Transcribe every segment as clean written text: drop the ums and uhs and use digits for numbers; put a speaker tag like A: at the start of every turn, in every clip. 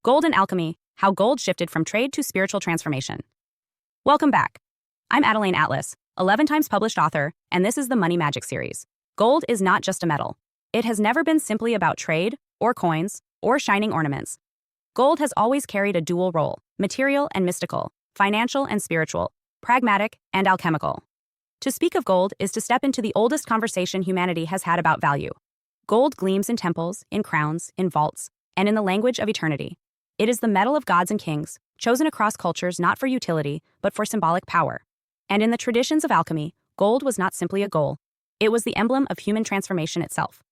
A: Gold and Alchemy, How Gold Shifted from Trade to Spiritual Transformation. Welcome back. I'm Adeline Atlas, 11 times published author, and this is the Money Magic series. Gold is not just a metal. It has never been simply about trade, or coins, or shining ornaments. Gold has always carried a dual role, material and mystical, financial and spiritual, pragmatic and alchemical. To speak of gold is to step into the oldest conversation humanity has had about value. Gold gleams in temples, in crowns, in vaults, and in the language of eternity. It is the metal of gods and kings, chosen across cultures not for utility, but for symbolic power. And in the traditions of alchemy, gold was not simply a goal. It was the emblem of human transformation itself.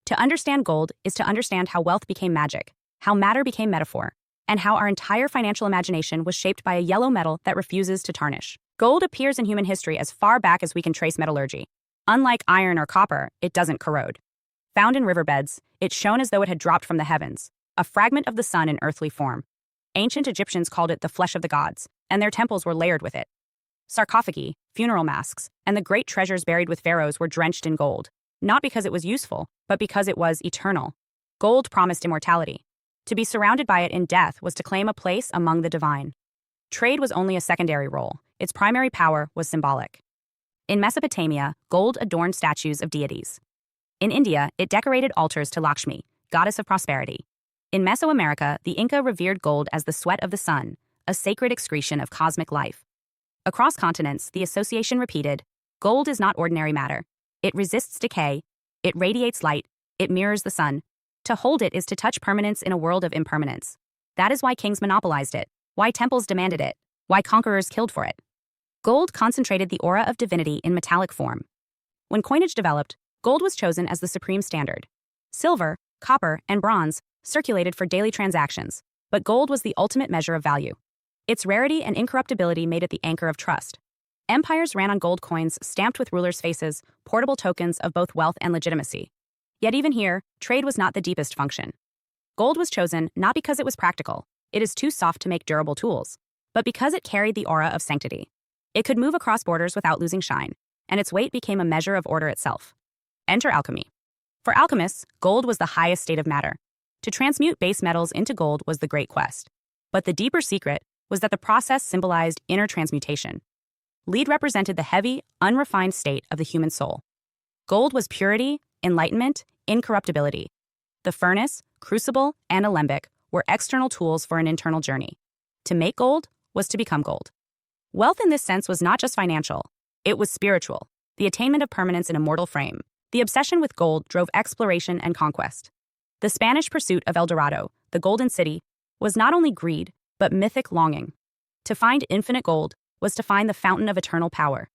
A: To understand gold is to understand how wealth became magic, how matter became metaphor, and how our entire financial imagination was shaped by a yellow metal that refuses to tarnish. Gold appears in human history as far back as we can trace metallurgy. Unlike iron or copper, it doesn't corrode. Found in riverbeds, it shone as though it had dropped from the heavens, a fragment of the sun in earthly form. Ancient Egyptians called it the flesh of the gods, and their temples were layered with it. Sarcophagi, funeral masks, and the great treasures buried with pharaohs were drenched in gold, not because it was useful, but because it was eternal. Gold promised immortality. To be surrounded by it in death was to claim a place among the divine. Trade was only a secondary role. Its primary power was symbolic. In Mesopotamia, gold adorned statues of deities. In India, it decorated altars to Lakshmi, goddess of prosperity. In Mesoamerica, the Inca revered gold as the sweat of the sun, a sacred excretion of cosmic life. Across continents, the association repeated, gold is not ordinary matter. It resists decay, it radiates light, it mirrors the sun. To hold it is to touch permanence in a world of impermanence. That is why kings monopolized it, why temples demanded it, why conquerors killed for it. Gold concentrated the aura of divinity in metallic form. When coinage developed, gold was chosen as the supreme standard. Silver, copper, and bronze circulated for daily transactions, but gold was the ultimate measure of value. Its rarity and incorruptibility made it the anchor of trust. Empires ran on gold coins stamped with rulers' faces, portable tokens of both wealth and legitimacy. Yet even here, trade was not the deepest function. Gold was chosen not because it was practical, it is too soft to make durable tools, but because it carried the aura of sanctity. It could move across borders without losing shine, and its weight became a measure of order itself. Enter alchemy. For alchemists, gold was the highest state of matter. To transmute base metals into gold was the great quest. But the deeper secret was that the process symbolized inner transmutation. Lead represented the heavy, unrefined state of the human soul. Gold was purity, enlightenment, incorruptibility. The furnace, crucible, and alembic were external tools for an internal journey. To make gold was to become gold. Wealth in this sense was not just financial, it was spiritual, the attainment of permanence in a mortal frame. The obsession with gold drove exploration and conquest. The Spanish pursuit of El Dorado, the Golden City, was not only greed, but mythic longing. To find infinite gold was to find the fountain of eternal power.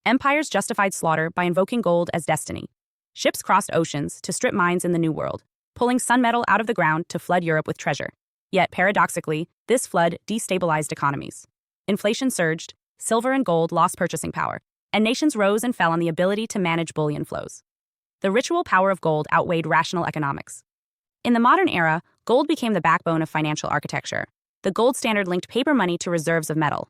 A: Empires justified slaughter by invoking gold as destiny. Ships crossed oceans to strip mines in the New World, pulling sun metal out of the ground to flood Europe with treasure. Yet, paradoxically, this flood destabilized economies. Inflation surged, silver and gold lost purchasing power, and nations rose and fell on the ability to manage bullion flows. The ritual power of gold outweighed rational economics. In the modern era, gold became the backbone of financial architecture. The gold standard linked paper money to reserves of metal.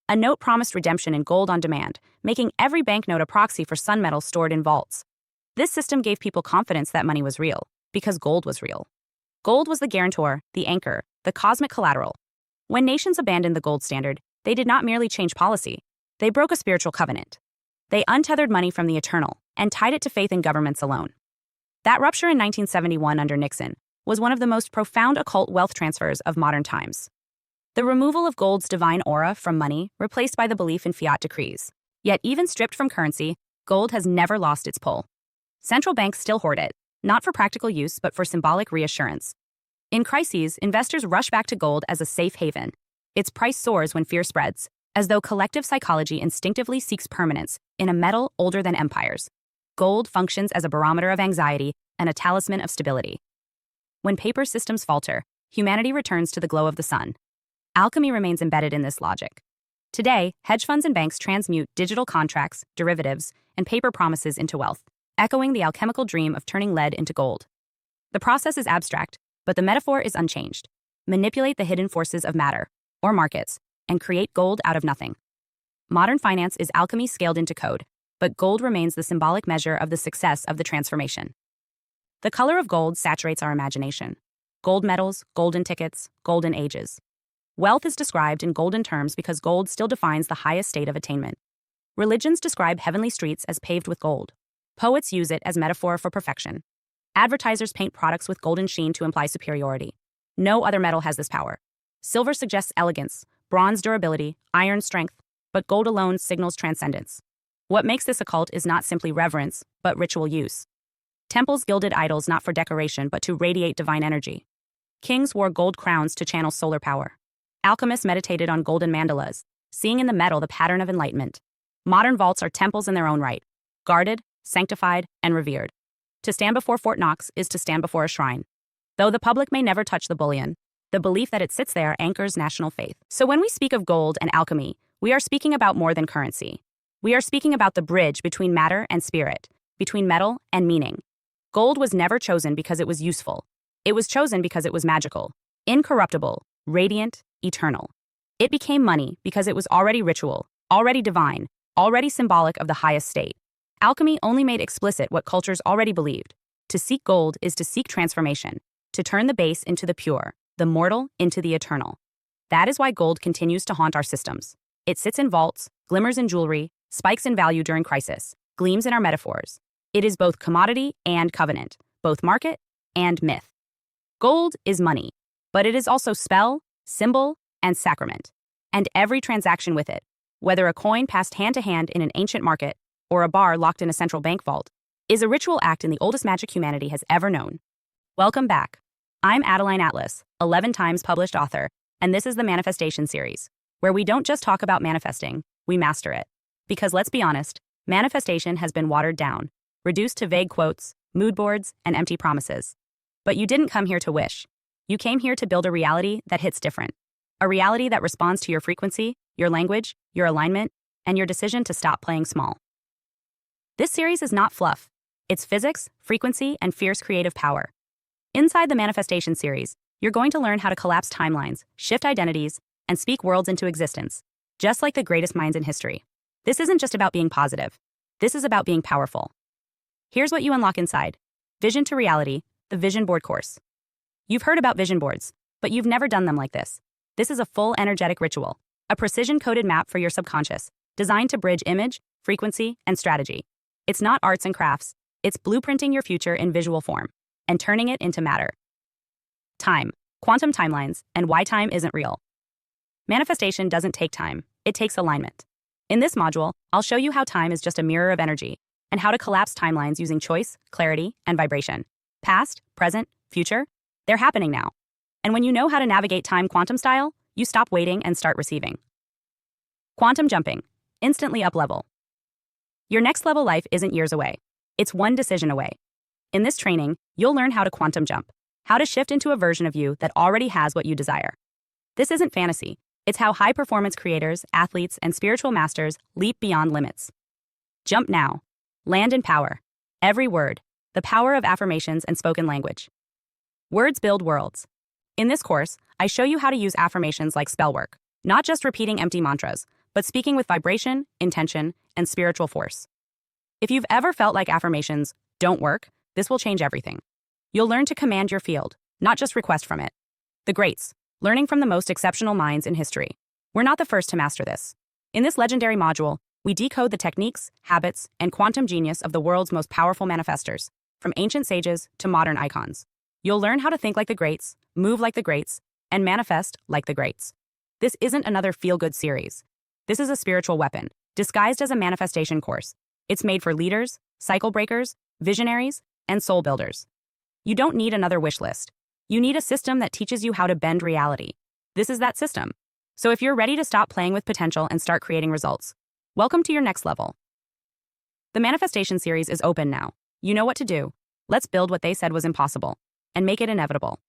A: A note promised redemption in gold on demand, making every banknote a proxy for sun metal stored in vaults. This system gave people confidence that money was real, because gold was real. Gold was the guarantor, the anchor, the cosmic collateral. When nations abandoned the gold standard, they did not merely change policy, they broke a spiritual covenant. They untethered money from the eternal and tied it to faith in governments alone. That rupture in 1971 under Nixon was one of the most profound occult wealth transfers of modern times. The removal of gold's divine aura from money replaced by the belief in fiat decrees. Yet even stripped from currency, gold has never lost its pull. Central banks still hoard it, not for practical use but for symbolic reassurance. In crises, investors rush back to gold as a safe haven. Its price soars when fear spreads, as though collective psychology instinctively seeks permanence in a metal older than empires. Gold functions as a barometer of anxiety and a talisman of stability. When paper systems falter, humanity returns to the glow of the sun. Alchemy remains embedded in this logic. Today, hedge funds and banks transmute digital contracts, derivatives, and paper promises into wealth, echoing the alchemical dream of turning lead into gold. The process is abstract, but the metaphor is unchanged. Manipulate the hidden forces of matter, or markets, and create gold out of nothing. Modern finance is alchemy scaled into code, but gold remains the symbolic measure of the success of the transformation. The color of gold saturates our imagination. Gold medals, golden tickets, golden ages. Wealth is described in golden terms because gold still defines the highest state of attainment. Religions describe heavenly streets as paved with gold. Poets use it as metaphor for perfection. Advertisers paint products with golden sheen to imply superiority. No other metal has this power. Silver suggests elegance, bronze durability, iron strength, but gold alone signals transcendence. What makes this a cult is not simply reverence, but ritual use. Temples gilded idols not for decoration but to radiate divine energy. Kings wore gold crowns to channel solar power. Alchemists meditated on golden mandalas, seeing in the metal the pattern of enlightenment. Modern vaults are temples in their own right, guarded, sanctified, and revered. To stand before Fort Knox is to stand before a shrine. Though the public may never touch the bullion, the belief that it sits there anchors national faith. So when we speak of gold and alchemy, we are speaking about more than currency. We are speaking about the bridge between matter and spirit, between metal and meaning. Gold was never chosen because it was useful. It was chosen because it was magical, incorruptible, radiant, eternal. It became money because it was already ritual, already divine, already symbolic of the highest state. Alchemy only made explicit what cultures already believed. To seek gold is to seek transformation, to turn the base into the pure, the mortal into the eternal. That is why gold continues to haunt our systems. It sits in vaults, glimmers in jewelry, spikes in value during crisis, gleams in our metaphors. It is both commodity and covenant, both market and myth. Gold is money, but it is also spell, symbol, and sacrament, and every transaction with it, whether a coin passed hand to hand in an ancient market or a bar locked in a central bank vault, is a ritual act in the oldest magic humanity has ever known. Welcome back. I'm Adeline Atlas, 11 times published author, and this is the Manifestation series, where we don't just talk about manifesting, we master it. Because let's be honest, manifestation has been watered down, reduced to vague quotes, mood boards, and empty promises. But you didn't come here to wish. You came here to build a reality that hits different. A reality that responds to your frequency, your language, your alignment, and your decision to stop playing small. This series is not fluff. It's physics, frequency, and fierce creative power. Inside the Manifestation series, you're going to learn how to collapse timelines, shift identities, and speak worlds into existence, just like the greatest minds in history. This isn't just about being positive. This is about being powerful. Here's what you unlock inside. Vision to Reality, the Vision Board course. You've heard about vision boards, but you've never done them like this. This is a full energetic ritual, a precision-coded map for your subconscious, designed to bridge image, frequency, and strategy. It's not arts and crafts. It's blueprinting your future in visual form and turning it into matter. Time, quantum timelines, and why time isn't real. Manifestation doesn't take time. It takes alignment. In this module, I'll show you how time is just a mirror of energy and how to collapse timelines using choice, clarity, and vibration. Past, present, future, they're happening now. And when you know how to navigate time quantum style, you stop waiting and start receiving. Quantum jumping, instantly up level. Your next level life isn't years away. It's one decision away. In this training, you'll learn how to quantum jump, how to shift into a version of you that already has what you desire. This isn't fantasy. It's how high-performance creators, athletes, and spiritual masters leap beyond limits. Jump now. Land in power. Every word. The power of affirmations and spoken language. Words build worlds. In this course, I show you how to use affirmations like spell work, not just repeating empty mantras, but speaking with vibration, intention, and spiritual force. If you've ever felt like affirmations don't work, this will change everything. You'll learn to command your field, not just request from it. The greats, learning from the most exceptional minds in history. We're not the first to master this. In this legendary module, we decode the techniques, habits, and quantum genius of the world's most powerful manifestors, from ancient sages to modern icons. You'll learn how to think like the greats, move like the greats, and manifest like the greats. This isn't another feel-good series. This is a spiritual weapon, disguised as a manifestation course. It's made for leaders, cycle breakers, visionaries, and soul builders. You don't need another wish list. You need a system that teaches you how to bend reality. This is that system. So if you're ready to stop playing with potential and start creating results, welcome to your next level. The Manifestation series is open now. You know what to do. Let's build what they said was impossible and make it inevitable.